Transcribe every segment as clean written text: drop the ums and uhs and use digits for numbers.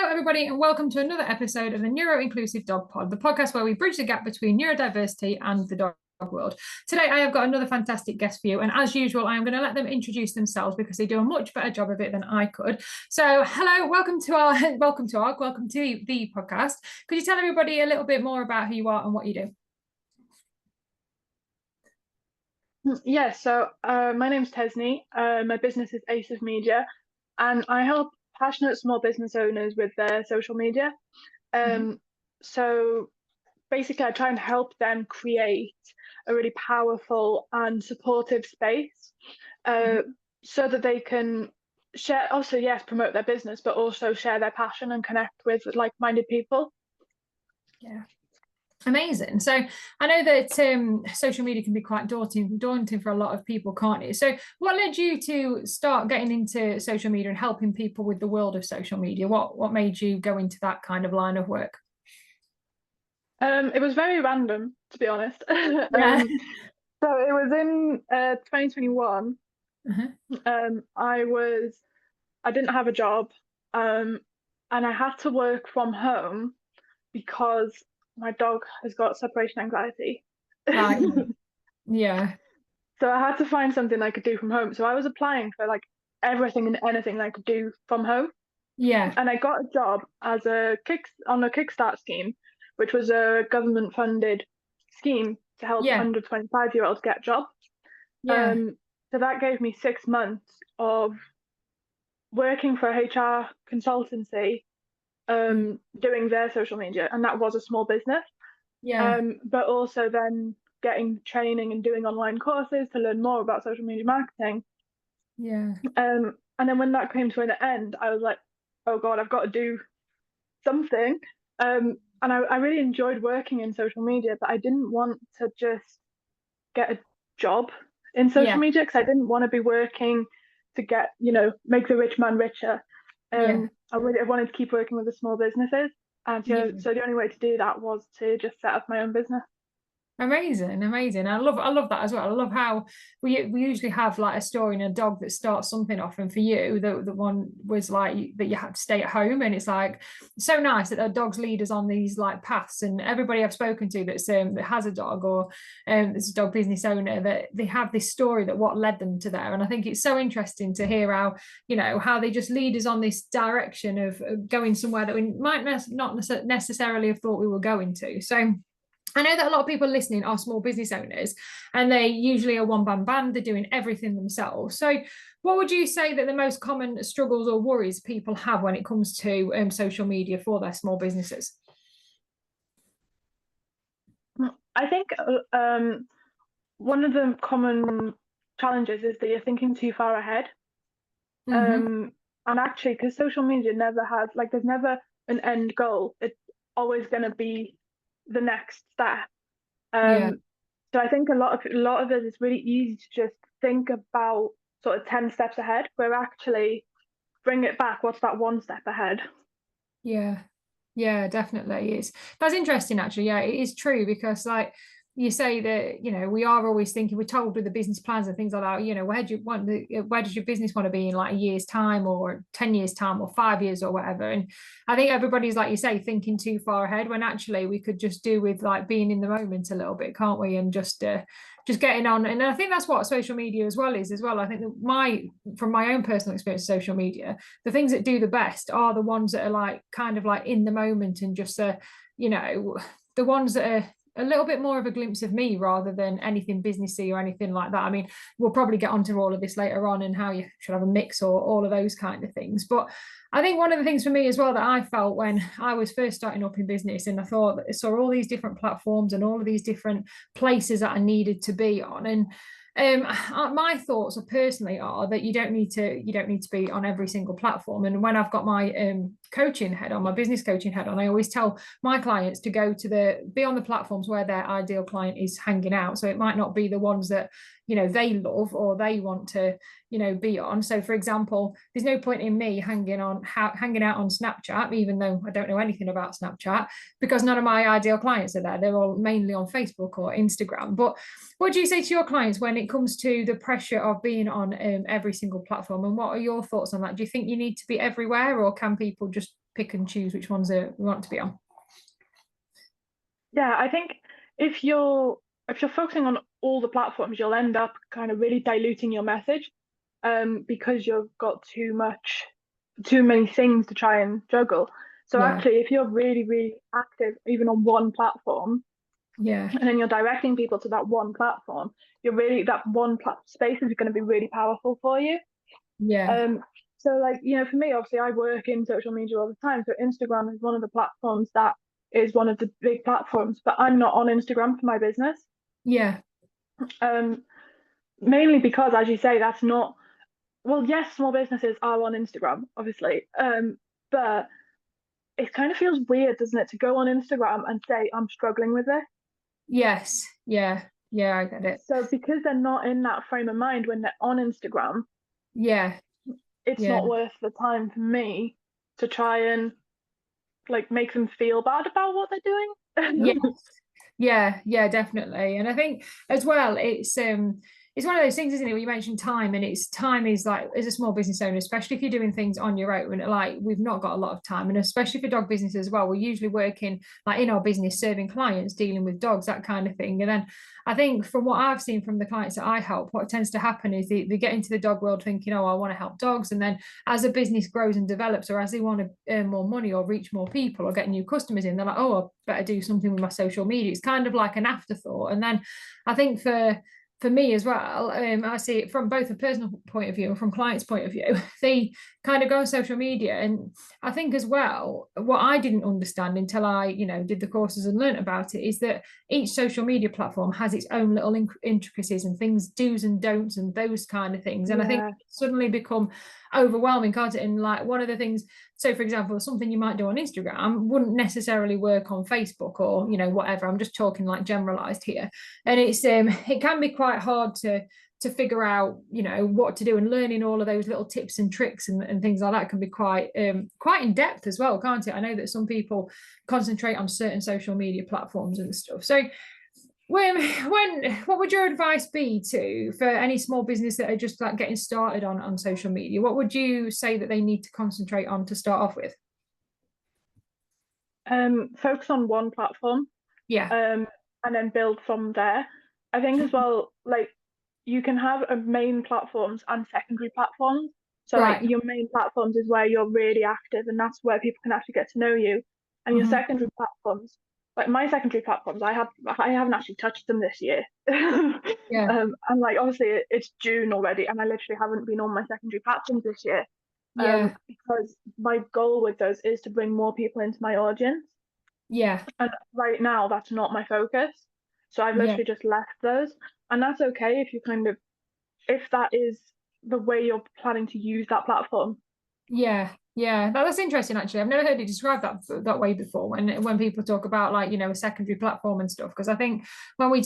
Hello, everybody, and welcome to another episode of the Neuro-Inclusive Dog Pod, the podcast where we bridge the gap between neurodiversity and the dog world. Today, I have got another fantastic guest for you, and as usual, I am going to let them introduce themselves because they do a much better job of it than I could. So, hello, welcome to the podcast. Could you tell everybody a little bit more about who you are and what you do? Yeah, so my name's Tesni. My business is Ace of Media, and I help passionate small business owners with their social media. So basically, I try and help them create a really powerful and supportive space so that they can share, also, yes, promote their business, but also share their passion and connect with like-minded people. Yeah. Amazing. So I know that social media can be quite daunting for a lot of people, can't it? So what led you to start getting into social media and helping people with the world of social media? What made you go into that kind of line of work? It was very random, to be honest. Yeah. So it was in 2021. I didn't have a job, and I had to work from home because my dog has got separation anxiety. Right. Yeah. So I had to find something I could do from home. So I was applying for like everything and anything I could do from home. Yeah. And I got a job as on a Kickstart scheme, which was a government funded scheme to help Yeah. under 25-year-olds get jobs. Yeah. So that gave me 6 months of working for a HR consultancy, doing their social media, and that was a small business. Yeah. But also then getting training and doing online courses to learn more about social media marketing. Yeah. And then when that came to an end, I was like, oh God, I've got to do something. And I really enjoyed working in social media, but I didn't want to just get a job in social media because I didn't want to be working to get, make the rich man richer. I wanted to keep working with the small businesses. And so the only way to do that was to just set up my own business. Amazing. I love that as well. I love how we usually have like a story in a dog that starts something off, and for you, the one was like that you had to stay at home, and it's like so nice that the dogs lead us on these like paths. And everybody I've spoken to that has a dog or is a dog business owner, that they have this story that what led them to there. And I think it's so interesting to hear how they just lead us on this direction of going somewhere that we might not necessarily have thought we were going to. So I know that a lot of people listening are small business owners, and they usually are one-man band. They're doing everything themselves. So what would you say that the most common struggles or worries people have when it comes to social media for their small businesses? I think one of the common challenges is that you're thinking too far ahead. And actually, because social media never has, there's never an end goal. It's always going to be the next step. So I think a lot of it is really easy to just think about sort of 10 steps ahead, where actually bring it back. What's that one step ahead? Yeah, definitely. That's interesting, actually. Yeah, it is true, because like you say that, we are always thinking, we're told with the business plans and things like that, where does your business want to be in like a year's time or 10 years time or 5 years or whatever. And I think everybody's, like you say, thinking too far ahead, when actually we could just do with like being in the moment a little bit, can't we? And just getting on. And I think that's what social media as well is as well. I think that from my own personal experience of social media, the things that do the best are the ones that are like kind of like in the moment, and just the ones that are a little bit more of a glimpse of me rather than anything businessy or anything like that. I mean, we'll probably get onto all of this later on and how you should have a mix or all of those kind of things. But I think one of the things for me as well that I felt when I was first starting up in business, and I saw all these different platforms and all of these different places that I needed to be on. And my thoughts are personally are that you don't need to be on every single platform. And when I've got my coaching head on, my business coaching head on, I always tell my clients to be on the platforms where their ideal client is hanging out. So it might not be the ones that they love or they want to be on. So for example, there's no point in me hanging out on Snapchat, even though I don't know anything about Snapchat, because none of my ideal clients are there. They're all mainly on Facebook or Instagram. But what do you say to your clients when it comes to the pressure of being on every single platform? And what are your thoughts on that? Do you think you need to be everywhere, or can people just pick and choose which ones we want to be on. Yeah, I think if you're focusing on all the platforms, you'll end up kind of really diluting your message, because you've got too many things to try and juggle. So actually, if you're really, really active, even on one platform, and then you're directing people to that one platform, that one space is going to be really powerful for you. So like, for me, obviously I work in social media all the time. So Instagram is one of the platforms that is one of the big platforms, but I'm not on Instagram for my business. Mainly because, as you say, that's not, well, yes, small businesses are on Instagram, obviously. But it kind of feels weird, doesn't it, to go on Instagram and say, I'm struggling with this. Yes. Yeah, I get it. So because they're not in that frame of mind when they're on Instagram, it's not worth the time for me to try and like make them feel bad about what they're doing. Yeah, definitely. And I think as well, it's one of those things, isn't it, where you mentioned time, and time is like, as a small business owner, especially if you're doing things on your own, like we've not got a lot of time, and especially for dog business as well, we're usually working like in our business, serving clients, dealing with dogs, that kind of thing. And then I think from what I've seen from the clients that I help, what tends to happen is they get into the dog world thinking, oh, I want to help dogs. And then as a business grows and develops, or as they want to earn more money or reach more people or get new customers in, they're like, oh, I better do something with my social media. It's kind of like an afterthought. And then I think for me as well, I see it from both a personal point of view and from clients' point of view. They kind of go on social media, and I think as well, what I didn't understand until I, did the courses and learnt about it, is that each social media platform has its own little intricacies and things, do's and don'ts, and those kind of things. And I think it's suddenly become overwhelming, can't it? And like one of the things, so for example, something you might do on Instagram wouldn't necessarily work on Facebook or whatever. I'm just talking like generalized here, and it can be quite hard to figure out what to do, and learning all of those little tips and tricks and things like that can be quite in depth as well, can't it? I know that some people concentrate on certain social media platforms and stuff. So what would your advice be for any small business that are just like getting started on social media? What would you say that they need to concentrate on to start off with? Focus on one platform, and then build from there. I think as well, like you can have a main platforms and secondary platforms. So like your main platforms is where you're really active, and that's where people can actually get to know you. And your secondary platforms, like my secondary platforms, I haven't actually touched them this year. And like obviously it's June already, and I literally haven't been on my secondary platforms this year. Because my goal with those is to bring more people into my audience. And right now that's not my focus. So I've literally just left those. And that's okay if that is the way you're planning to use that platform. That's interesting. Actually, I've never heard it described that way before. When people talk about like a secondary platform and stuff, because I think when we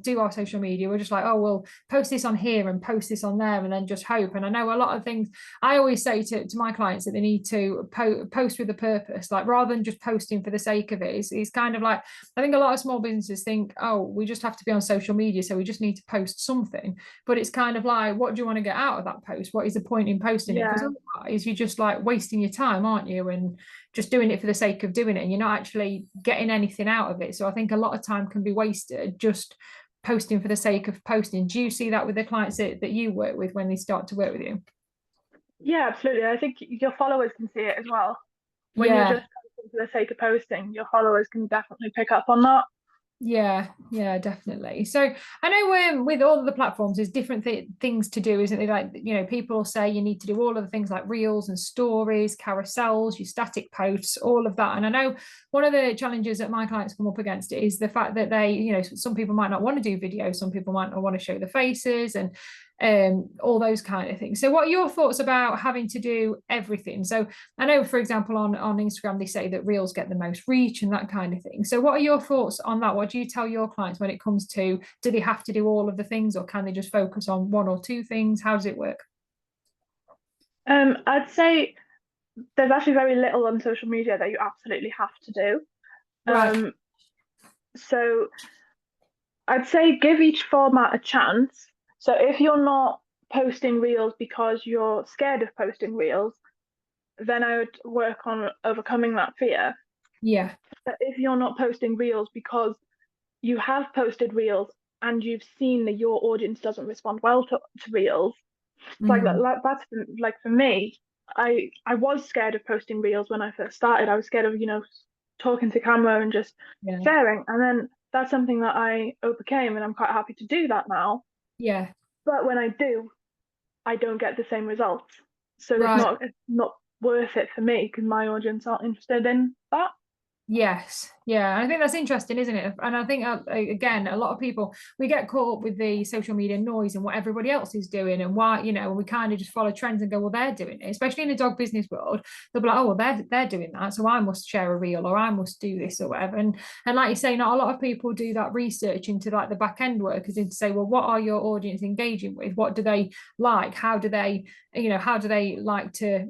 do our social media, we're just like, oh, we'll post this on here and post this on there, and then just hope. And I know a lot of things. I always say to my clients that they need to post with a purpose, like rather than just posting for the sake of it. It's kind of like, I think a lot of small businesses think, oh, we just have to be on social media, so we just need to post something. But it's kind of like, what do you want to get out of that post? What is the point in posting it? Because otherwise you just like wasting your time, aren't you, and just doing it for the sake of doing it, and you're not actually getting anything out of it. So I think a lot of time can be wasted just posting for the sake of posting. Do you see that with the clients that you work with when they start to work with you? Yeah, absolutely. I think your followers can see it as well. When you're just posting for the sake of posting, your followers can definitely pick up on that. Yeah, definitely. So I know with all of the platforms, there's different things to do, isn't it? Like, people say you need to do all of the things like reels and stories, carousels, your static posts, all of that. And I know one of the challenges that my clients come up against is the fact that some people might not want to do video, some people might not want to show the faces, and all those kind of things. So what are your thoughts about having to do everything? So I know, for example, on Instagram, they say that reels get the most reach and that kind of thing. So what are your thoughts on that? What do you tell your clients when it comes to, do they have to do all of the things, or can they just focus on one or two things? How does it work? I'd say there's actually very little on social media that you absolutely have to do. So I'd say give each format a chance. So if you're not posting reels because you're scared of posting reels, then I would work on overcoming that fear. Yeah. That if you're not posting reels because you have posted reels and you've seen that your audience doesn't respond well to reels, like that's like for me, I was scared of posting reels when I first started. I was scared of, talking to camera and just sharing. And then that's something that I overcame, and I'm quite happy to do that now. Yeah. But when I do, I don't get the same results. So Right. it's not worth it for me because my audience aren't interested in that. Yes, yeah, I think that's interesting, isn't it? And I think again, a lot of people, we get caught up with the social media noise and what everybody else is doing, and why, we kind of just follow trends and go, well, they're doing it. Especially in the dog business world, they'll be like, oh, well, they're doing that, so I must share a reel, or I must do this or whatever. And like you say, not a lot of people do that research into like the back end workers, into say, well, what are your audience engaging with? What do they like? How do they, how do they like to,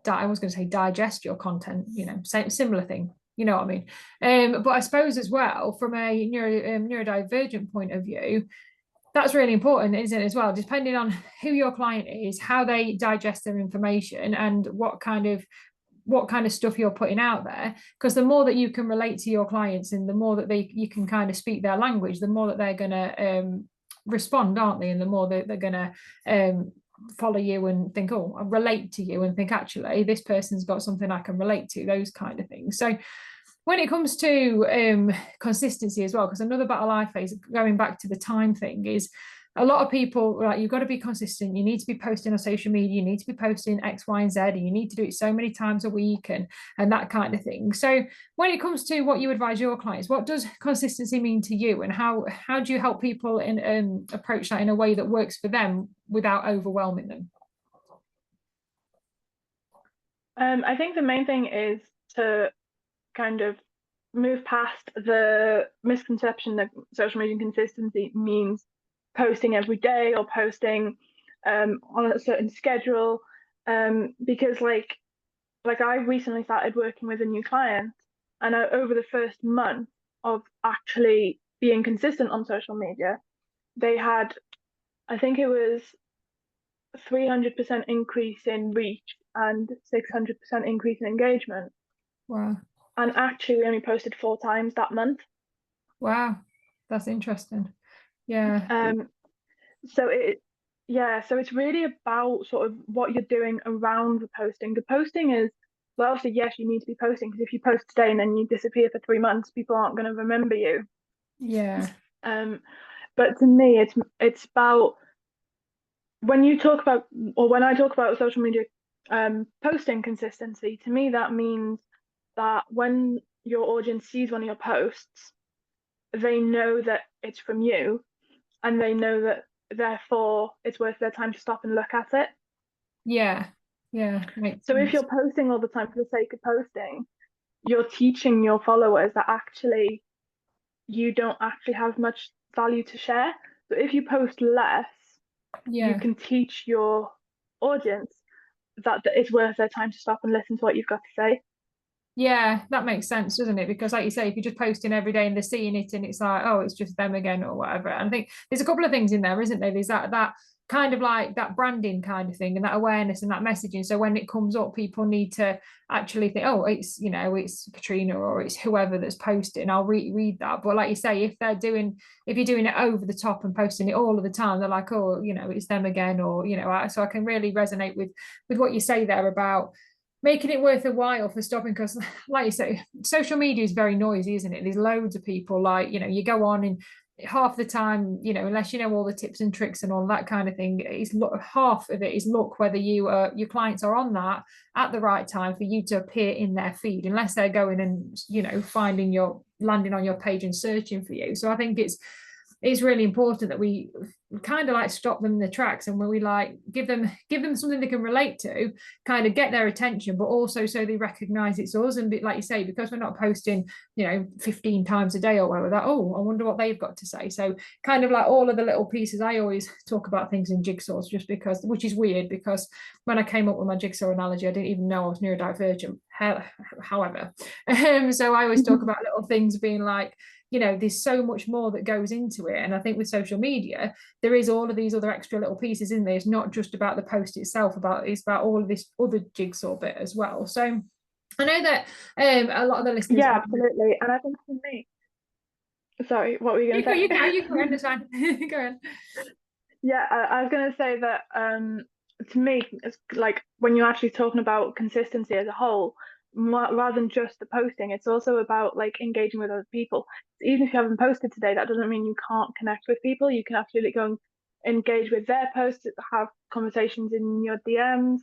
I was going to say digest your content, similar thing, you know what I mean? But I suppose as well, from a neurodivergent point of view, that's really important, isn't it, as well, depending on who your client is, how they digest their information, and what kind of stuff you're putting out there. Because the more that you can relate to your clients, and the more that you can kind of speak their language, the more that they're going to respond, aren't they? And the more that they're going to follow you and think, oh, I relate to you, and think, actually, this person's got something I can relate to, those kind of things. So when it comes to consistency as well, because another battle I face, going back to the time thing, is a lot of people, like, you've got to be consistent. You need to be posting on social media. You need to be posting X, Y, and Z, and you need to do it so many times a week, and that kind of thing. So when it comes to what you advise your clients, what does consistency mean to you, and how do you help people approach that in a way that works for them without overwhelming them? I think the main thing is to kind of move past the misconception that social media consistency means posting every day or posting on a certain schedule, because like I recently started working with a new client, and over the first month of actually being consistent on social media, they had, I think it was 300% increase in reach and 600% increase in engagement. Wow. And actually we only posted 4 times that month. Wow, that's interesting. Yeah. So it's really about sort of what you're doing around the posting. The posting is, well, obviously, yes, you need to be posting, because if you post today and then you disappear for 3 months, people aren't going to remember you. Yeah. But to me, it's about, when you talk about, or when I talk about social media posting consistency, to me that means that when your audience sees one of your posts, they know that it's from you, and they know that therefore it's worth their time to stop and look at it. Yeah. So if you're posting all the time for the sake of posting, you're teaching your followers that actually you don't actually have much value to share. So if you post less, you can teach your audience that it's worth their time to stop and listen to what you've got to say. Yeah, that makes sense, doesn't it? Because like you say, if you're just posting every day and they're seeing it and it's like, oh, it's just them again or whatever. And I think there's a couple of things in there, isn't there? There's that kind of like that branding kind of thing, and that awareness and that messaging. So when it comes up, people need to actually think, oh, it's it's Katrina or it's whoever that's posting. I'll read that. But like you say, if you're doing it over the top and posting it all of the time, they're like, oh, it's them again, or so I can really resonate with what you say there about making it worth a while for stopping, because like you say, social media is very noisy, isn't it? There's loads of people, like, you go on, and half the time, unless you know all the tips and tricks and all that kind of thing, half of it is luck whether your clients are on that at the right time for you to appear in their feed, unless they're going and landing on your page and searching for you. So I think it's really important that we kind of like stop them in the tracks, and when we like give them something they can relate to, kind of get their attention, but also so they recognize it's us. And like you say, because we're not posting 15 times a day or whatever, that, oh, I wonder what they've got to say. So kind of like all of the little pieces, I always talk about things in jigsaws, just because, which is weird, because when I came up with my jigsaw analogy, I didn't even know I was neurodivergent, however. So I always talk about little things being like, you know, there's so much more that goes into it. And I think with social media, there is all of these other extra little pieces in there. It's not just about the post itself, it's about all of this other jigsaw bit as well. So I know that a lot of the listeners Yeah, absolutely. And I think for me, sorry, what were you going to say? you go understand. Go on. Yeah, I was going to say that to me, it's like when you're actually talking about consistency as a whole, rather than just the posting, it's also about like engaging with other people. Even if you haven't posted today, that doesn't mean you can't connect with people. You can absolutely go and engage with their posts, have conversations in your DMs.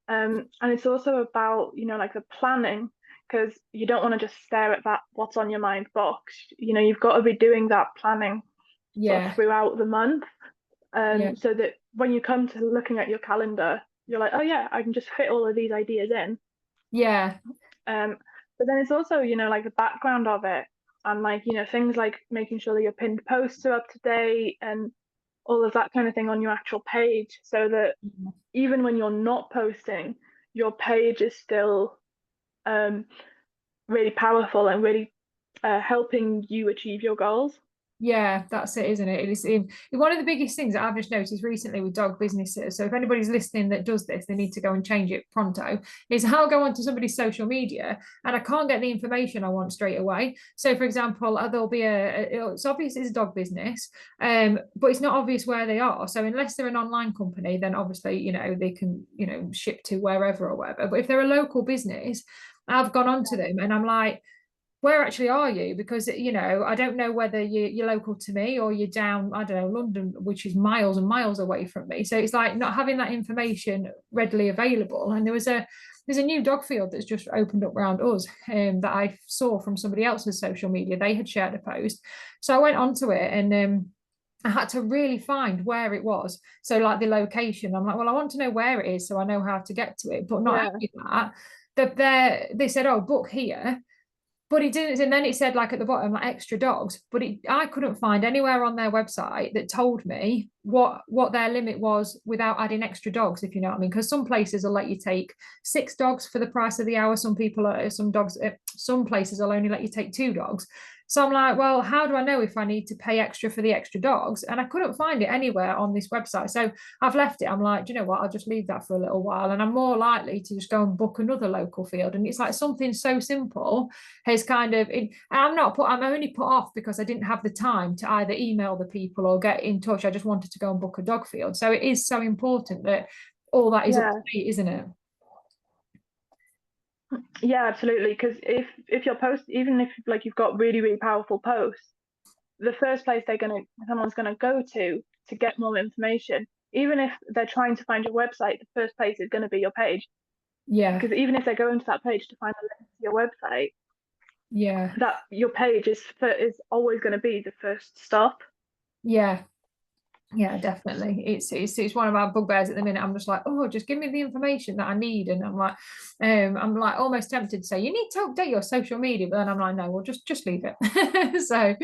And it's also about, you know, like the planning, because you don't want to just stare at that what's on your mind box. You know, you've got to be doing that planning sort of throughout the month. So that when you come to looking at your calendar, you're like, oh yeah, I can just fit all of these ideas in. Yeah. But then it's also, you know, like the background of it, and like, you know, things like making sure that your pinned posts are up to date and all of that kind of thing on your actual page, so that even when you're not posting, your page is still really powerful and really helping you achieve your goals. Yeah, that's it, isn't it? It's one of the biggest things that I've just noticed recently with dog businesses. So if anybody's listening that does this, they need to go and change it pronto. Is I'll go onto somebody's social media and I can't get the information I want straight away. So for example, there'll be it's obvious it's a dog business, but it's not obvious where they are. So unless they're an online company, then obviously, you know, they can, you know, ship to wherever or whatever. But if they're a local business, I've gone onto them and I'm like, where actually are you? Because, you know, I don't know whether you're local to me or you're down, I don't know, London, which is miles and miles away from me. So it's like not having that information readily available. And there's a new dog field that's just opened up around us, that I saw from somebody else's social media. They had shared a post. So I went onto it and I had to really find where it was. So like the location, I'm like, well, I want to know where it is so I know how to get to it. But not only that, they said, oh, book here. But it didn't, and then it said like at the bottom like extra dogs. But I couldn't find anywhere on their website that told me what their limit was without adding extra dogs, if you know what I mean. Because some places will let you take 6 dogs for the price of the hour. Some places will only let you take 2 dogs. So I'm like, well, how do I know if I need to pay extra for the extra dogs? And I couldn't find it anywhere on this website. So I've left it. I'm like, do you know what? I'll just leave that for a little while. And I'm more likely to just go and book another local field. And it's like something so simple has kind of, I'm only put off because I didn't have the time to either email the people or get in touch. I just wanted to go and book a dog field. So it is so important that all that is up to date, isn't it? Yeah, absolutely. Because if your post, even if like you've got really, really powerful posts, the first place someone's gonna go to get more information, even if they're trying to find your website, the first place is going to be your page. Yeah. Because even if they go into that page to find a link to your website, yeah, that your page is always going to be the first stop. Yeah. Yeah, definitely. It's one of our bugbears at the minute. I'm just like, oh, just give me the information that I need. And I'm like almost tempted to say, you need to update your social media, but then I'm like, no, well, just leave it. So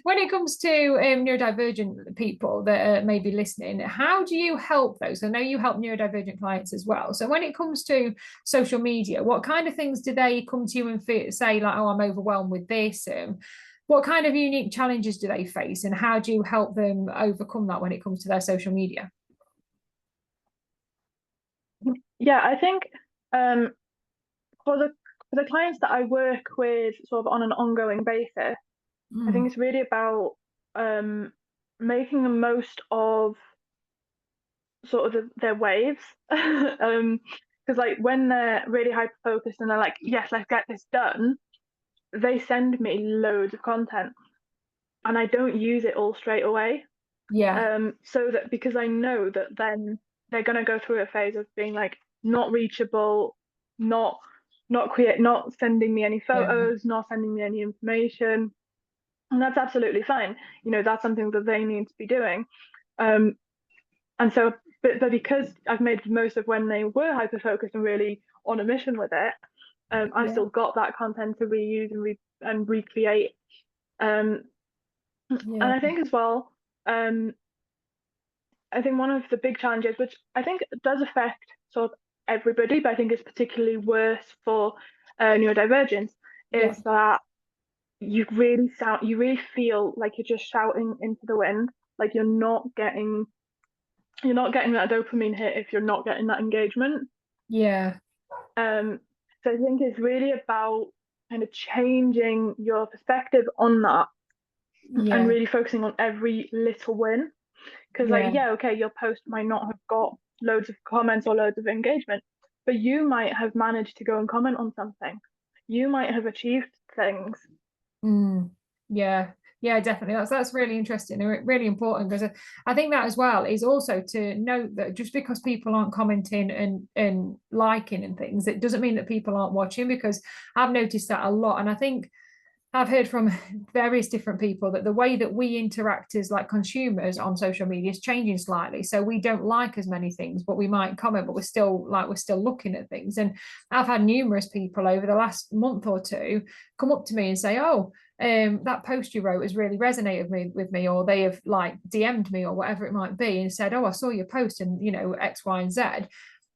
when it comes to neurodivergent people that may be listening, how do you help those? I know you help neurodivergent clients as well. So when it comes to social media, what kind of things do they come to you and say like, oh, I'm overwhelmed with this? What kind of unique challenges do they face and how do you help them overcome that when it comes to their social media? Yeah, I think for the clients that I work with sort of on an ongoing basis, I think it's really about making the most of sort of their waves. Because like when they're really hyper focused and they're like, yes, let's get this done, they send me loads of content and I don't use it all straight away. So that because I know that then they're gonna go through a phase of being like not reachable, not sending me any photos, not sending me any information. And that's absolutely fine. You know, that's something that they need to be doing. And so but because I've made the most of when they were hyper focused and really on a mission with it, I've still got that content to reuse and recreate. And I think as well, I think one of the big challenges, which I think does affect sort of everybody, but I think is particularly worse for neurodivergence, is that you really feel like you're just shouting into the wind. Like you're not getting that dopamine hit if you're not getting that engagement. Yeah. So I think it's really about kind of changing your perspective on that and Yeah. really focusing on every little win. Because Yeah. like, yeah, okay, your post might not have got loads of comments or loads of engagement, but you might have managed to go and comment on something. You might have achieved things. Yeah. Yeah, definitely. That's really interesting and really important, because I think that as well is also to note that just because people aren't commenting and liking and things, it doesn't mean that people aren't watching, because I've noticed that a lot. And I think I've heard from various different people that the way that we interact as like consumers on social media is changing slightly. So we don't like as many things, but we might comment, but we're still looking at things. And I've had numerous people over the last month or two come up to me and say, "Oh, that post you wrote has really resonated with me," or they have like DM'd me or whatever it might be and said, "Oh, I saw your post and X, Y, and Z."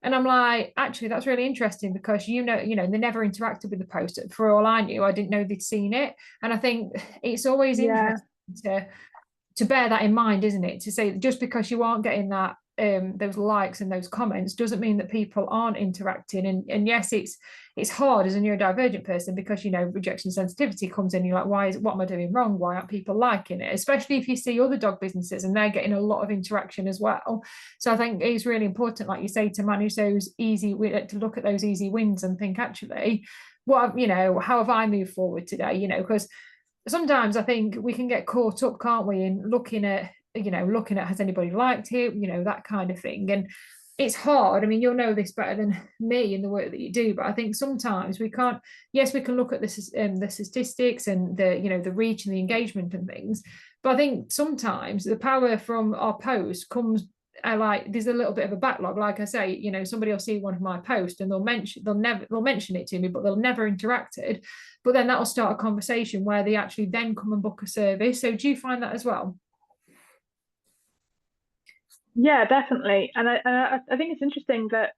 And I'm like, actually, that's really interesting, because they never interacted with the post. For all I knew, I didn't know they'd seen it. And I think it's always Yeah. interesting to bear that in mind, isn't it? To say just because you aren't getting that those likes and those comments doesn't mean that people aren't interacting. And yes, it's hard as a neurodivergent person, because rejection sensitivity comes in. You're like, what am I doing wrong? Why aren't people liking it? Especially if you see other dog businesses and they're getting a lot of interaction as well. So I think it's really important, like you say, to manage those to look at those easy wins and think, actually, how have I moved forward today? Because sometimes I think we can get caught up, can't we, in looking at has anybody liked it, that kind of thing. And it's hard. I mean, you'll know this better than me in the work that you do, but I think sometimes we can't. Yes, we can look at the statistics and the reach and the engagement and things, but I think sometimes the power from our post comes. There's a little bit of a backlog. Like I say, somebody will see one of my posts and they'll mention it to me, but they'll never interacted. But then that'll start a conversation where they actually then come and book a service. So do you find that as well? Yeah, definitely. And I think it's interesting that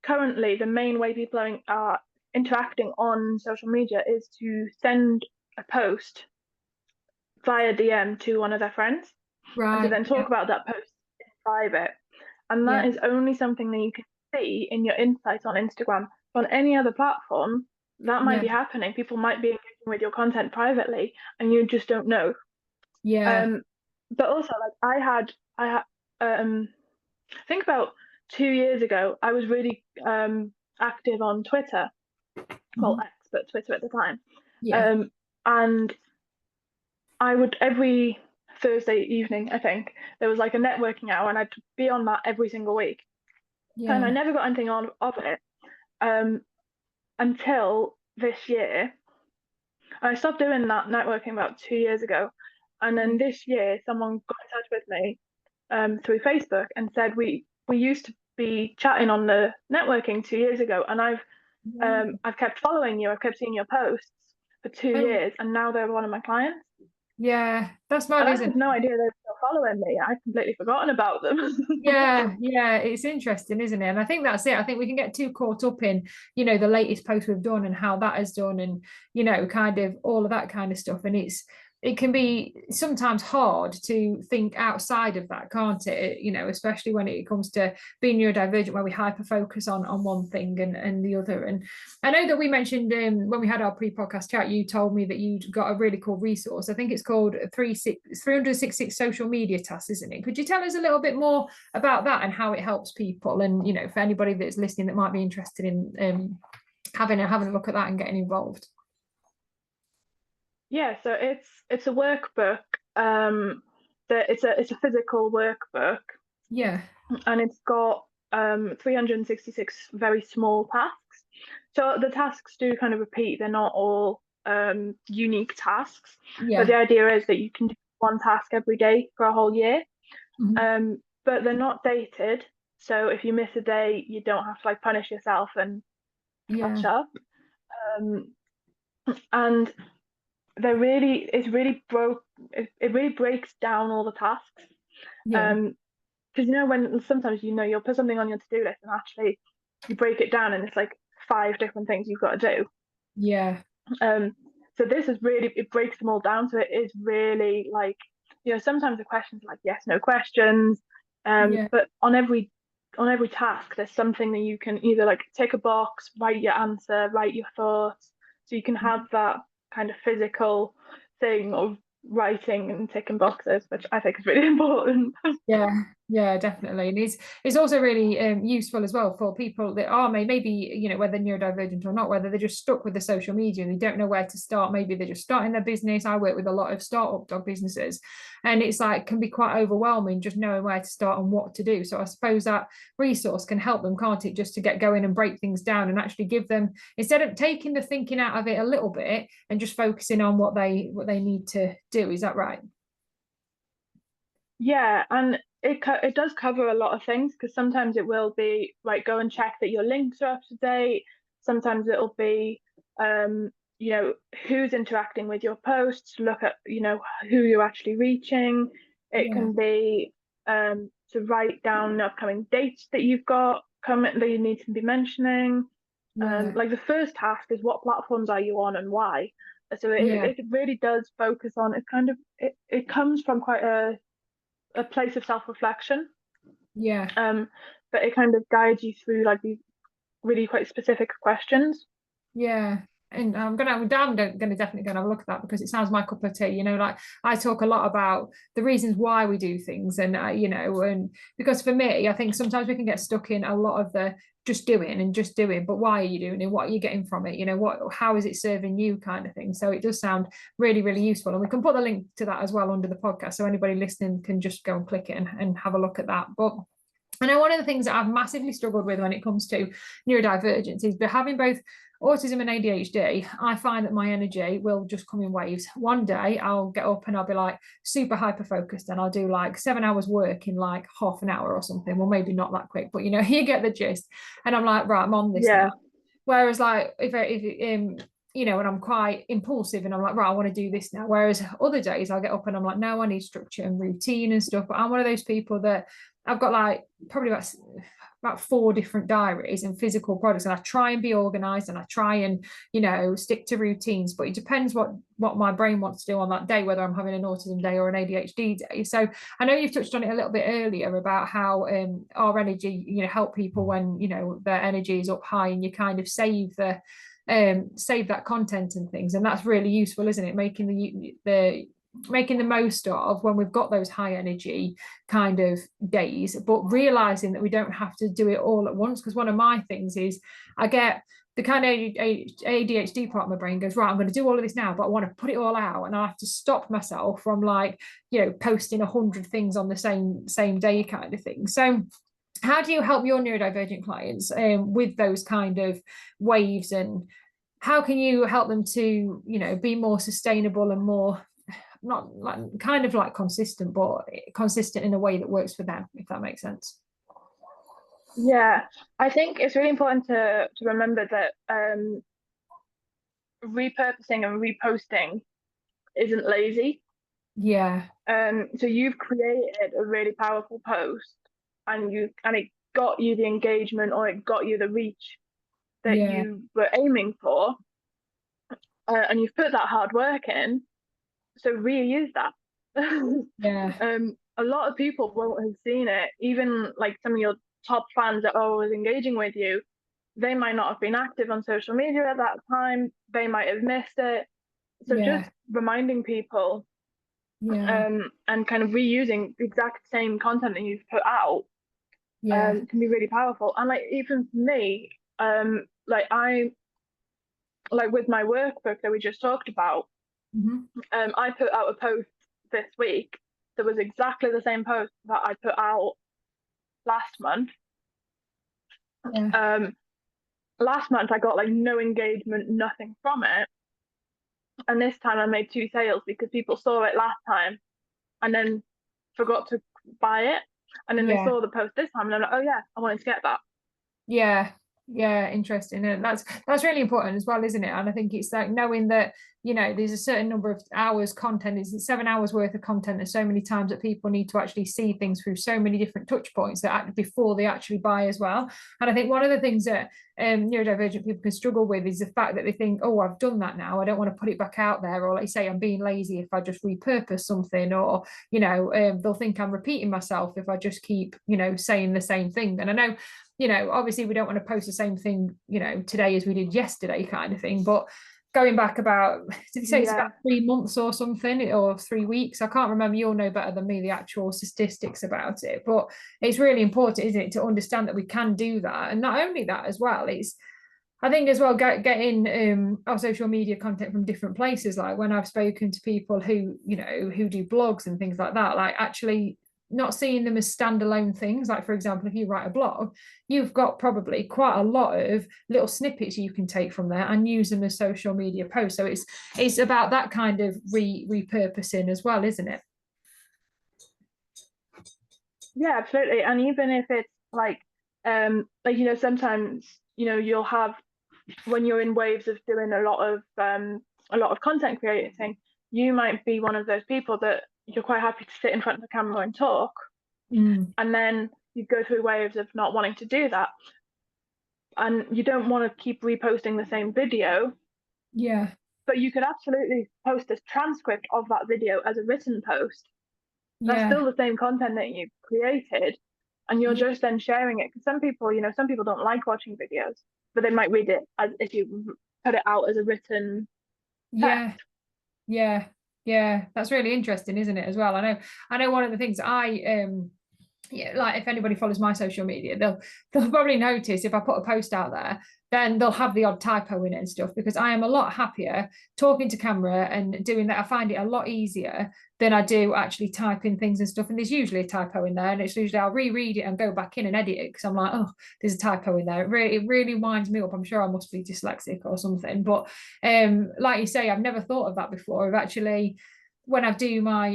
currently the main way people are interacting on social media is to send a post via DM to one of their friends and to Right. then Yeah. talk about that post in private. And that Yeah. is only something that you can see in your insights on Instagram. On any other platform, that might Yeah. be happening. People might be engaging with your content privately and you just don't know. Yeah. Um, but also like I had I think about 2 years ago, I was really active on Twitter, well, Mhm. X, but Twitter at the time. Yeah. Um, and I would every Thursday evening, I think, there was like a networking hour, and I'd be on that every single week. And I Yeah. never got anything on of it um, until this year. I stopped doing that networking about 2 years ago. And then Yeah. this year, someone got in touch with me through Facebook and said we used to be chatting on the networking 2 years ago, and I've kept following you. I've kept seeing your posts for two Oh, years, and now they're one of my clients. yeah. That's mad, And I isn't had it? no idea they were still following me. I'd completely forgotten about them. Yeah, yeah, it's interesting, isn't it? And I think that's it. I think we can get too caught up in, the latest post we've done and how that has done and, kind of all of that kind of stuff. And it can be sometimes hard to think outside of that, can't it? Especially when it comes to being neurodivergent, where we hyper focus on one thing and the other. And I know that we mentioned when we had our pre-podcast chat, you told me that you'd got a really cool resource. I think it's called 366 social media tasks, isn't it? Could you tell us a little bit more about that and how it helps people, and for anybody that's listening that might be interested in having a look at that and getting involved? Yeah, so it's a workbook. That it's a physical workbook, Yeah. and it's got 366 very small tasks. So the tasks do kind of repeat. They're not all unique tasks, but the Yeah. idea is that you can do one task every day for a whole year. Mhm. But they're not dated, so if you miss a day, you don't have to like punish yourself and catch Yeah. up. Um, and it's really it really breaks down all the tasks. Yeah. Because when sometimes you'll put something on your to-do list and actually you break it down and it's like five different things you've got to do. Yeah. Um, So this is really, it breaks them all down. So it is really like, sometimes the questions are like yes, no questions. But on every task, there's something that you can either like tick a box, write your answer, write your thoughts. So you can have that kind of physical thing of writing and ticking boxes, which I think is really important. Yeah, definitely. And it's also really useful as well for people that are maybe, whether neurodivergent or not, whether they're just stuck with the social media and they don't know where to start. Maybe they're just starting their business. I work with a lot of startup dog businesses, and it's like can be quite overwhelming just knowing where to start and what to do. So I suppose that resource can help them, can't it, just to get going and break things down and actually give them, instead of taking the thinking out of it a little bit and just focusing on what they need to do. Is that right? Yeah, and it does cover a lot of things, because sometimes it will be like go and check that your links are up to date. Sometimes it'll be who's interacting with your posts, look at who you're actually reaching. It can be to write down upcoming dates that you've got coming that you need to be mentioning. Like the first task is what platforms are you on and why. So it really does focus on, it's kind of it comes from quite a place of self-reflection, but it kind of guides you through like these really quite specific questions. And I'm gonna definitely gonna have a look at that, because it sounds my cup of tea. Like I talk a lot about the reasons why we do things, and and because for me, I think sometimes we can get stuck in a lot of the just doing, but why are you doing it? What are you getting from it? How is it serving you, kind of thing. So it does sound really, really useful, and we can put the link to that as well under the podcast, so anybody listening can just go and click it and have a look at that. But I know one of the things that I've massively struggled with when it comes to neurodivergence is having both autism and ADHD. I find that my energy will just come in waves. One day I'll get up and I'll be like super hyper focused, and I'll do like 7 hours work in like half an hour or something. Well, maybe not that quick, but you get the gist. And I'm like, right, I'm on this now. Whereas like if and I'm quite impulsive and I'm like, right, I want to do this now. Whereas other days I'll get up and I'm like, no, I need structure and routine and stuff. But I'm one of those people that I've got like probably about 4 different diaries and physical products, and I try and be organized, and I try and stick to routines, but it depends what my brain wants to do on that day, whether I'm having an autism day or an ADHD day. So I know you've touched on it a little bit earlier about how our energy help people when their energy is up high, and you kind of save that content and things, and that's really useful, isn't it, making the most of when we've got those high energy kind of days, but realizing that we don't have to do it all at once. Because one of my things is I get the kind of ADHD part of my brain goes, right, I'm going to do all of this now, but I want to put it all out, and I have to stop myself from like posting 100 things on the same day kind of thing. So how do you help your neurodivergent clients with those kind of waves, and how can you help them to be more sustainable and more not like kind of like consistent, but consistent in a way that works for them, if that makes sense? Yeah, I think it's really important to remember that repurposing and reposting isn't lazy. So you've created a really powerful post, and it got you the engagement, or it got you the reach that you were aiming for, and you've put that hard work in. So reuse that. A lot of people won't have seen it. Even like some of your top fans that are always engaging with you, they might not have been active on social media at that time. They might have missed it. So just reminding people and kind of reusing the exact same content that you've put out can be really powerful. And like even for me, like with my workbook that we just talked about, I put out a post this week that was exactly the same post that I put out last month. Last month I got like no engagement, nothing from it. And this time I made 2 sales because people saw it last time and then forgot to buy it. And then they saw the post this time and I'm like, oh yeah, I wanted to get that. Interesting. And that's really important as well, isn't it? And I think it's like knowing that you know, there's a certain number of hours content, is 7 hours worth of content. There's so many times that people need to actually see things through so many different touch points that before they actually buy as well. And I think one of the things that neurodivergent people can struggle with is the fact that they think, oh, I've done that now, I don't want to put it back out there, or like say I'm being lazy if I just repurpose something, or you know, they'll think I'm repeating myself if I just keep, you know, saying the same thing. And I know, you know, obviously we don't want to post the same thing, you know, today as we did yesterday kind of thing, but going back about, did you say it's about 3 months or something, or 3 weeks? I can't remember. You'll know better than me the actual statistics about it, but it's really important, isn't it, to understand that we can do that. And not only that as well, it's, I think as well, getting our social media content from different places. Like when I've spoken to people who, you know, who do blogs and things like that, like actually not seeing them as standalone things. Like, for example, if you write a blog, you've got probably quite a lot of little snippets you can take from there and use them as social media posts. So it's about that kind of repurposing as well, isn't it? Yeah, absolutely. And even if it's like you know, sometimes, you know, you'll have, when you're in waves of doing a lot of content creating, you might be one of those people that you're quite happy to sit in front of the camera and talk, and then you go through waves of not wanting to do that, and you don't want to keep reposting the same video. Yeah, but you could absolutely post a transcript of that video as a written post. That's still the same content that you created, and you're just then sharing it. Because some people, you know, some people don't like watching videos, but they might read it as if you put it out as a written text. Yeah, that's really interesting, isn't it, as well? I know one of the things yeah, like if anybody follows my social media, they'll probably notice if I put a post out there, then they'll have the odd typo in it and stuff, because I am a lot happier talking to camera and doing that. I find it a lot easier than I do actually typing things and stuff. And there's usually a typo in there, and it's usually I'll reread it and go back in and edit it because I'm like, oh, there's a typo in there. It really winds me up. I'm sure I must be dyslexic or something. But like you say, I've never thought of that before. Of actually, when I do my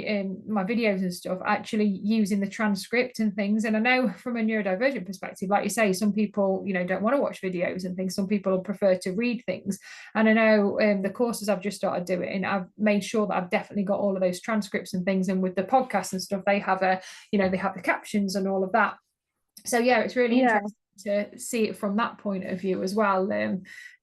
videos and stuff, actually using the transcript and things. And I know from a neurodivergent perspective, like you say, some people, you know, don't want to watch videos and things. Some people prefer to read things. And I know the courses I've just started doing, I've made sure that I've definitely got all of those transcripts and things. And with the podcasts and stuff, they have they have the captions and all of that. So yeah, it's really interesting to see it from that point of view as well.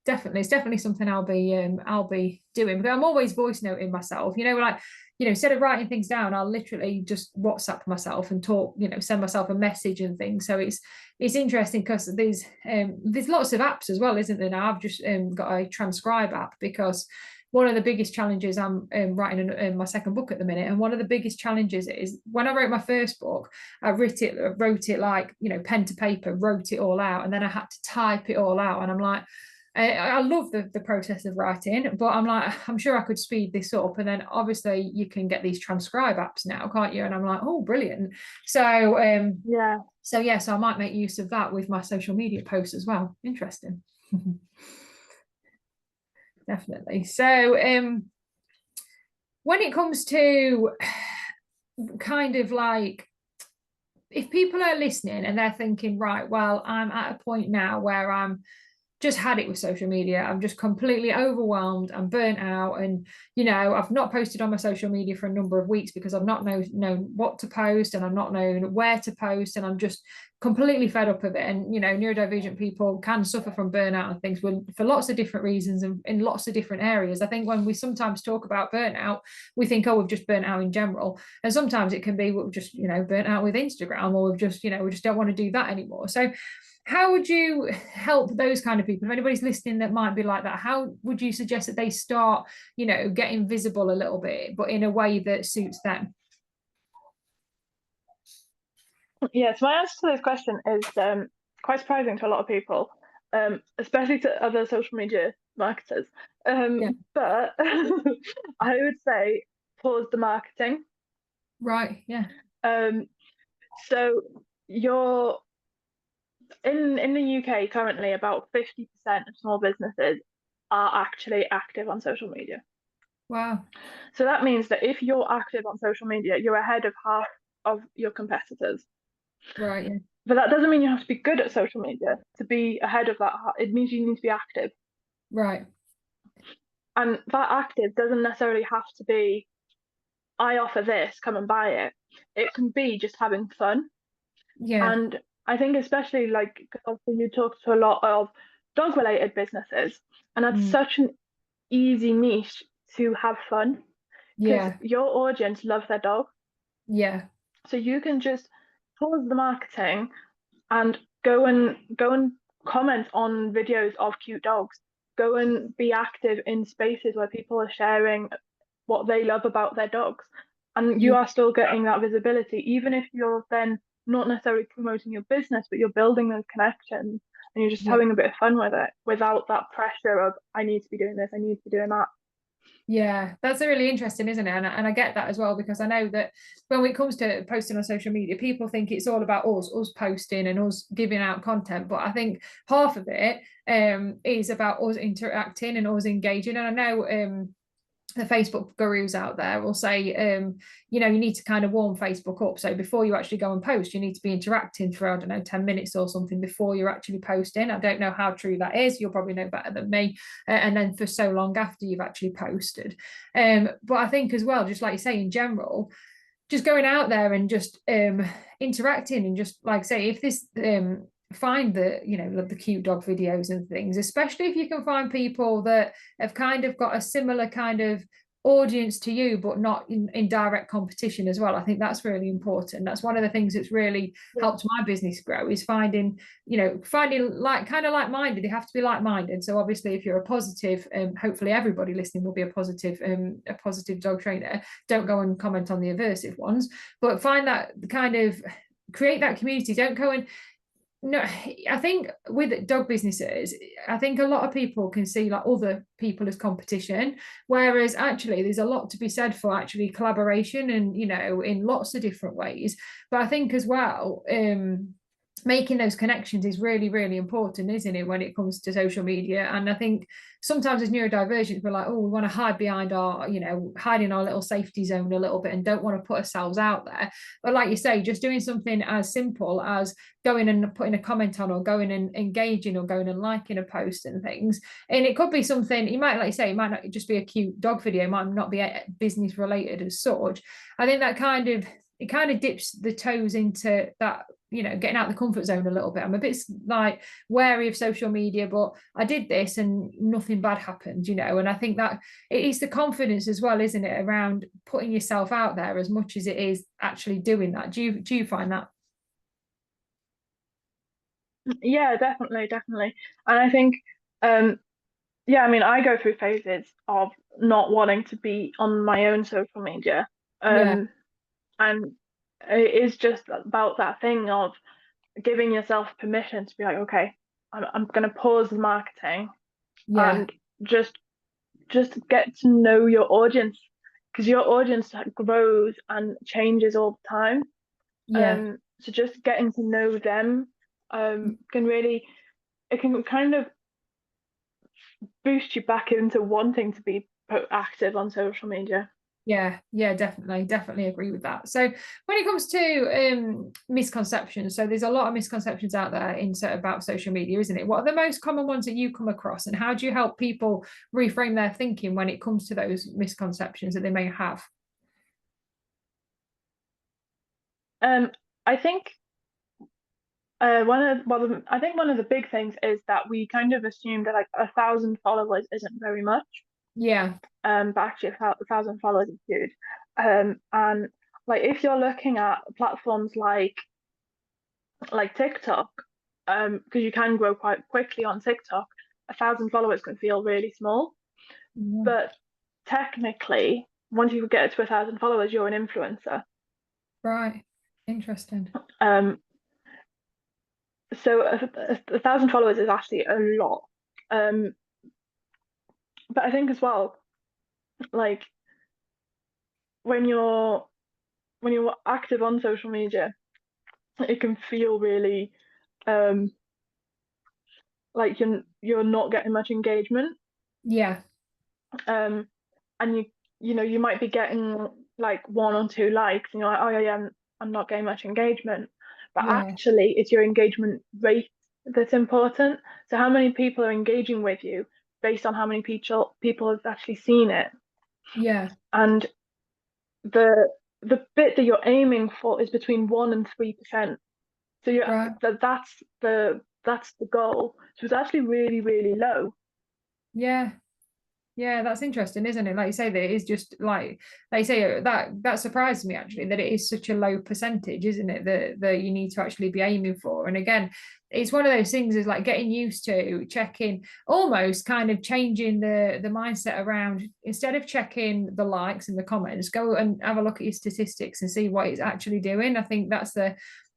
Definitely, it's definitely something I'll be doing, because I'm always voice noting myself, you know, like, you know, instead of writing things down, I'll literally just WhatsApp myself and talk, you know, send myself a message and things. So it's interesting because there's lots of apps as well, isn't there? Now I've just got a transcribe app, because one of the biggest challenges, I'm writing my second book at the minute, and one of the biggest challenges is when I wrote my first book, I wrote it like, you know, pen to paper, wrote it all out, and then I had to type it all out. And I'm like, I love the process of writing, but I'm like, I'm sure I could speed this up. And then obviously you can get these transcribe apps now, can't you? And I'm like, oh, brilliant. So so I might make use of that with my social media posts as well. Interesting. Definitely. So when it comes to kind of like, if people are listening and they're thinking, right, well, I'm at a point now where I'm just had it with social media, I'm just completely overwhelmed, I'm burnt out, and you know, I've not posted on my social media for a number of weeks because I've not known what to post, and I'm not known where to post, and I'm just completely fed up of it. And you know, neurodivergent people can suffer from burnout and things for lots of different reasons and in lots of different areas. I think when we sometimes talk about burnout, we think, oh, we've just burnt out in general, and sometimes it can be we've just, you know, burnt out with Instagram, or we've just, you know, we just don't want to do that anymore. So how would you help those kind of people? If anybody's listening that might be like that, how would you suggest that they start, you know, getting visible a little bit, but in a way that suits them? Yes, my answer to this question is quite surprising to a lot of people, especially to other social media marketers. But I would say pause the marketing. Right, yeah. So you're in the UK currently, about 50% of small businesses are actually active on social media. Wow. So that means that if you're active on social media, you're ahead of half of your competitors. Right, yeah. But that doesn't mean you have to be good at social media to be ahead of that. It means you need to be active. Right. And that active doesn't necessarily have to be, I offer this, come and buy it. It can be just having fun. Yeah. And I think especially like, because obviously you talk to a lot of dog related businesses, and that's Mm. such an easy niche to have fun because Yeah. your audience love their dog. Yeah. So you can just pause the marketing and go and comment on videos of cute dogs. Go and be active in spaces where people are sharing what they love about their dogs. And you Yeah. are still getting that visibility, even if you're then not necessarily promoting your business, but you're building those connections and you're just Yeah. having a bit of fun with it without that pressure of, I need to be doing this, I need to be doing that. Yeah, that's really interesting, isn't it? And I get that as well, because I know that when it comes to posting on social media, people think it's all about us posting and us giving out content. But I think half of it is about us interacting and us engaging. And I know the Facebook gurus out there will say, you need to kind of warm Facebook up. So before you actually go and post, you need to be interacting for, I don't know, 10 minutes or something before you're actually posting. I don't know how true that is. You'll probably know better than me. And then for so long after you've actually posted. But I think as well, just like you say, in general, just going out there and just interacting and just like say, if this find the cute dog videos and things, especially if you can find people that have kind of got a similar kind of audience to you but not in direct competition as well. I think that's really important. That's one of the things that's really helped my business grow, is finding like kind of like-minded. They have to be like-minded. So obviously if you're a positive, hopefully everybody listening will be a positive dog trainer. Don't go and comment on the aversive ones, but find that kind of create that community. Don't go and no, I think with dog businesses, I think a lot of people can see like other people as competition, whereas actually there's a lot to be said for actually collaboration and in lots of different ways. But I think as well, making those connections is really, really important, isn't it, when it comes to social media? And I think sometimes as neurodivergents, we're like, oh, we want to hide behind our, hide in our little safety zone a little bit and don't want to put ourselves out there. But like you say, just doing something as simple as going and putting a comment on, or going and engaging, or going and liking a post and things. And it could be something, you might, like you say, it might not just be a cute dog video, it might not be business related as such. I think that kind of dips the toes into that, getting out the comfort zone a little bit. I'm a bit like wary of social media, but I did this and nothing bad happened, and I think that it is the confidence as well, isn't it, around putting yourself out there as much as it is actually doing that. Do you find that? Yeah, definitely. And I think, yeah, I mean, I go through phases of not wanting to be on my own social media. Yeah. And it is just about that thing of giving yourself permission to be like, okay, I'm going to pause the marketing Yeah. and just get to know your audience, because your audience grows and changes all the time. Yeah. So just getting to know them can really, it can kind of boost you back into wanting to be active on social media. Yeah, definitely agree with that. So when it comes to misconceptions, so there's a lot of misconceptions out there about social media, isn't it? What are the most common ones that you come across, and how do you help people reframe their thinking when it comes to those misconceptions that they may have? I think I think one of the big things is that we kind of assume that like 1,000 followers isn't very much. Yeah. But actually 1,000 followers is huge. And like if you're looking at platforms like TikTok, because you can grow quite quickly on TikTok, 1,000 followers can feel really small. Yeah. But technically, once you get to 1,000 followers, you're an influencer. Right. Interesting. Um, so 1,000 followers is actually a lot. Um, but I think as well, like when you're active on social media, it can feel really like you're not getting much engagement. Yeah. Um, and you might be getting like one or two likes, and you're like, oh yeah, I'm not getting much engagement. But Yeah. actually, it's your engagement rate that's important. So how many people are engaging with you based on how many people have actually seen it. Yeah. And the bit that you're aiming for is between 1% and 3%. So Right. that's the goal. So it's actually really, really low. Yeah. Yeah, that's interesting, isn't it? Like you say, that it is just like they say that surprised me actually, that it is such a low percentage, isn't it? That you need to actually be aiming for. And again, it's one of those things is like getting used to checking, almost kind of changing the mindset around, instead of checking the likes and the comments, go and have a look at your statistics and see what it's actually doing. I think that's the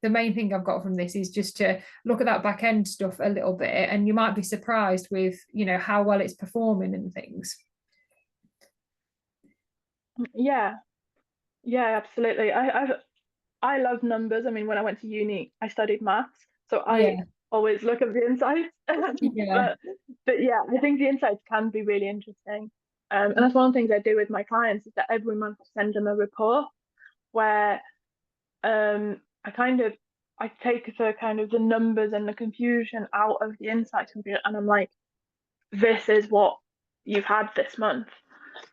main thing I've got from this, is just to look at that back end stuff a little bit, and you might be surprised with, how well it's performing and things. Yeah, yeah, absolutely. I love numbers. I mean, when I went to uni, I studied maths, so I Yeah, always look at the insights. yeah, but yeah, I think the insights can be really interesting. And that's one of the things I do with my clients, is that every month I send them a report where I take the kind of the numbers and the confusion out of the insights computer, and I'm like, this is what you've had this month.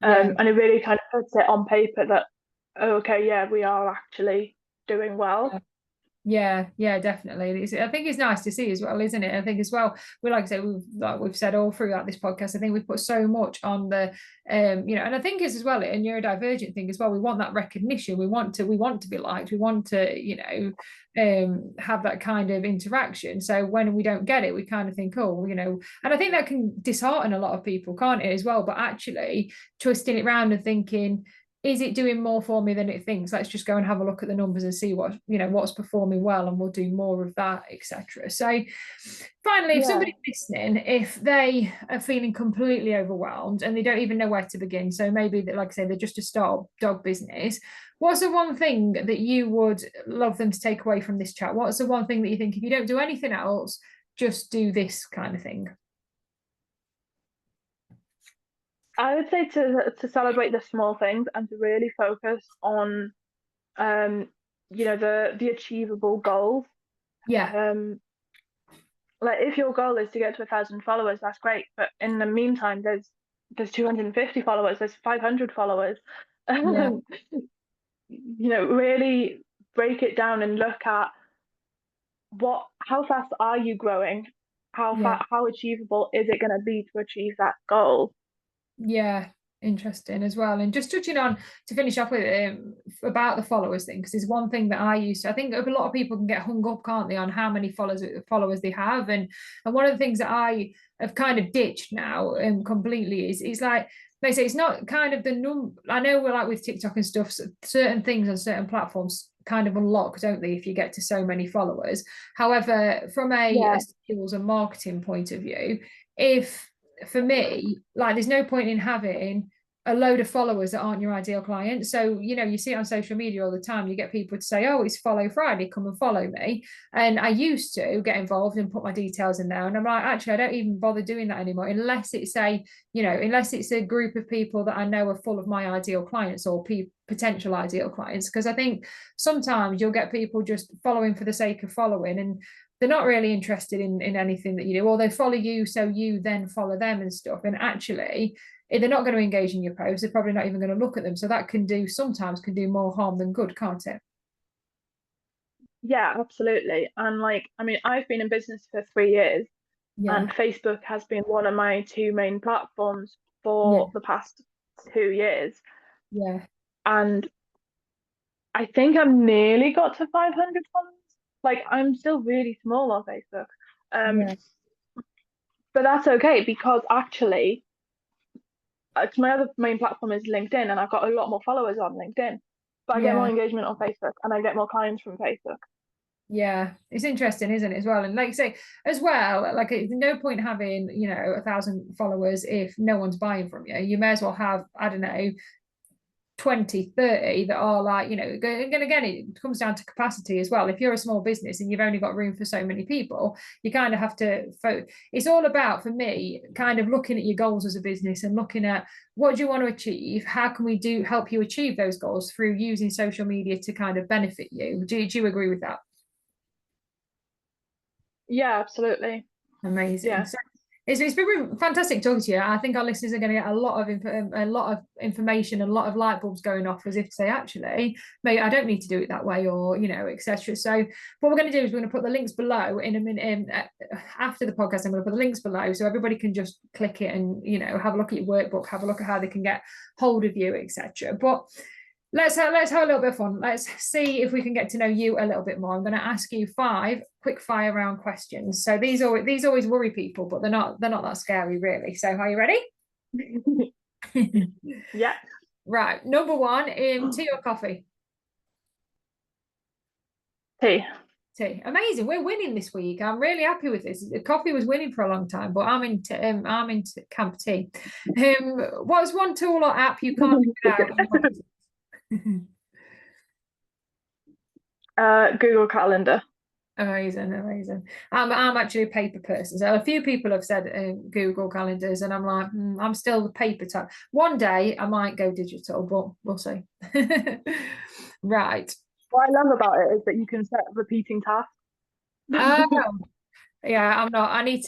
yeah. And it really kind of puts it on paper that, oh, okay, yeah, we are actually doing well. Yeah, definitely. I think it's nice to see as well, isn't it? I think as well, like I say, we've said all throughout this podcast, I think we've put so much on the, and I think it's as well a neurodivergent thing as well. We want that recognition. We want to be liked. We want to, have that kind of interaction. So when we don't get it, we kind of think, oh, and I think that can dishearten a lot of people, can't it, as well? But actually twisting it around and thinking, is it doing more for me than it thinks? Let's just go and have a look at the numbers and see what's performing well, and we'll do more of that, etc. So finally, if Yeah. somebody's listening, if they are feeling completely overwhelmed and they don't even know where to begin, so maybe that, like I say, they're just a start dog business, what's the one thing that you would love them to take away from this chat? What's the one thing that you think, if you don't do anything else, just do this kind of thing? I would say to celebrate the small things and to really focus on the achievable goals. Yeah, Um like if your goal is to get to 1,000 followers, that's great. But in the meantime, there's 250 followers, there's 500 followers. yeah, Really break it down and look at how fast are you growing? yeah. How achievable is it going to be to achieve that goal? Yeah, interesting as well. And just touching on, to finish off with, about the followers thing, because it's one thing that I think a lot of people can get hung up, can't they, on how many followers they have. And one of the things that I have kind of ditched now, completely, is like they say, it's not kind of the number. I know we're like with TikTok and stuff, certain things on certain platforms kind of unlock, don't they, if you get to so many followers. However, from a Yeah, skills and marketing point of view, if for me, like, there's no point in having a load of followers that aren't your ideal client. So, you see it on social media all the time. You get people to say, oh, it's Follow Friday, come and follow me. And I used to get involved and put my details in there. And I'm like, actually, I don't even bother doing that anymore, unless it's a group of people that I know are full of my ideal clients or potential ideal clients. Because I think sometimes you'll get people just following for the sake of following, and they're not really interested in anything that you do, or they follow you so you then follow them and stuff. And actually, if they're not going to engage in your posts, they're probably not even going to look at them. So that sometimes can do more harm than good, can't it? yeah, absolutely. And I mean, I've been in business for 3 years, Yeah, and Facebook has been one of my two main platforms yeah, for the past 2 years. yeah, And I think I've nearly got to 500 followers. I'm still really small on Facebook. Um, yeah, but that's okay, because actually, my other main platform is LinkedIn, and I've got a lot more followers on LinkedIn. But I get more yeah. engagement on Facebook, and I get more clients from Facebook. Yeah, it's interesting, isn't it, as well? And like you say, as well, like, there's no point having 1,000 followers if no one's buying from you. You may as well have, I don't know, 20, 30 that are like, and again, it comes down to capacity as well. If you're a small business and you've only got room for so many people, you kind of have to it's all about, for me, kind of looking at your goals as a business and looking at what do you want to achieve, how can we help you achieve those goals through using social media to kind of benefit you. Do you agree with that? Yeah, absolutely. Amazing. Yeah. So It's been fantastic talking to you. I think our listeners are going to get a lot of information and a lot of light bulbs going off, as if to say, actually, maybe I don't need to do it that way, or etc. So what we're going to do is we're going to put the links below in a minute. After the podcast, I'm going to put the links below so everybody can just click it and have a look at your workbook, have a look at how they can get hold of you, etc. But let's have a little bit of fun. Let's see if we can get to know you a little bit more. I'm going to ask you 5 quick fire round questions. So these always worry people, but they're not that scary, really. So are you ready? Yeah. Right. Number 1, tea or coffee? Tea. Tea. Amazing. We're winning this week. I'm really happy with this. The coffee was winning for a long time, but I'm into camp tea. What's one tool or app you can't live without? Google Calendar. Amazing. I'm actually a paper person. So a few people have said Google Calendars, and I'm like, I'm still the paper type. One day I might go digital, but we'll see. Right. What I love about it is that you can set repeating tasks. Yeah, I'm not. I need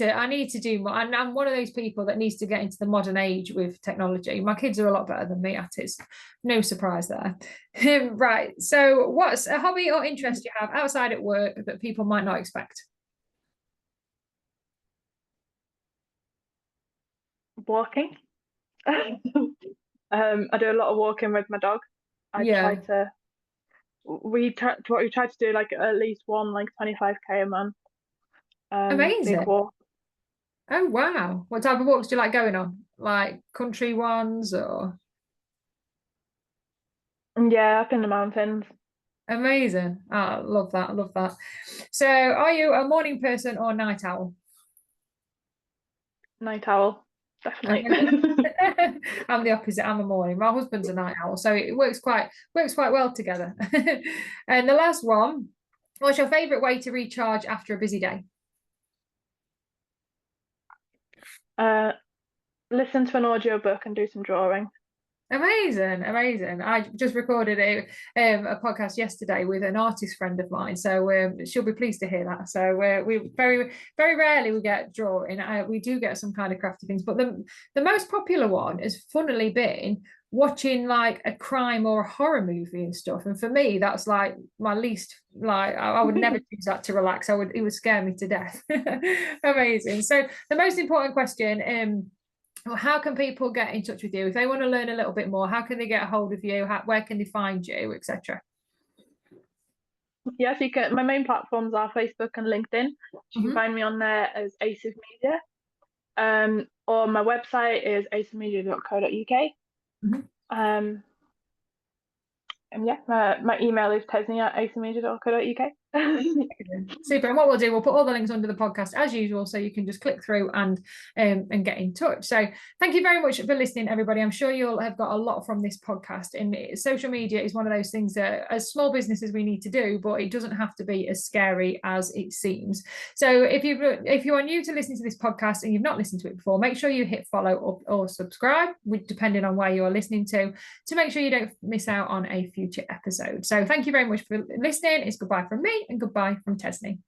to do more. And I'm one of those people that needs to get into the modern age with technology. My kids are a lot better than me at it. It's no surprise there. Right. So what's a hobby or interest you have outside at work that people might not expect? Walking. I do a lot of walking with my dog. We try to do like at least one like 25k a month. Amazing. Walk. Oh wow. What type of walks do you like going on? Like country ones or? Yeah, up in the mountains. Amazing. Oh, love that. So are you a morning person or night owl? Night owl, definitely. I'm the opposite. I'm a morning. My husband's a night owl, so it works quite well together. And the last one, what's your favorite way to recharge after a busy day? Listen to an audio book and do some drawing. Amazing. I just recorded a podcast yesterday with an artist friend of mine, so she'll be pleased to hear that. So we very rarely we get drawing. We do get some kind of crafty things, but the most popular one has funnily been watching like a crime or a horror movie and stuff. And for me, that's like my least, like I would never use that to relax. It would scare me to death. Amazing. So the most important question, how can people get in touch with you if they want to learn a little bit more? How can they get a hold of you? Where can they find you, etc.? Yes, you can. My main platforms are Facebook and LinkedIn. You can find me on there as Ace of Media. Or my website is aceofmedia.co.uk. And yeah, my email is tesni@aceofmedia.co.uk. Super. And what we'll do, we'll put all the links under the podcast as usual, so you can just click through and get in touch. So thank you very much for listening, everybody. I'm sure you'll have got a lot from this podcast. And social media is one of those things that as small businesses we need to do, but it doesn't have to be as scary as it seems. So if you are new to listening to this podcast and you've not listened to it before, make sure you hit follow or subscribe, depending on where you're listening to make sure you don't miss out on a future episode. So thank you very much for listening. It's goodbye from me and goodbye from Tesni.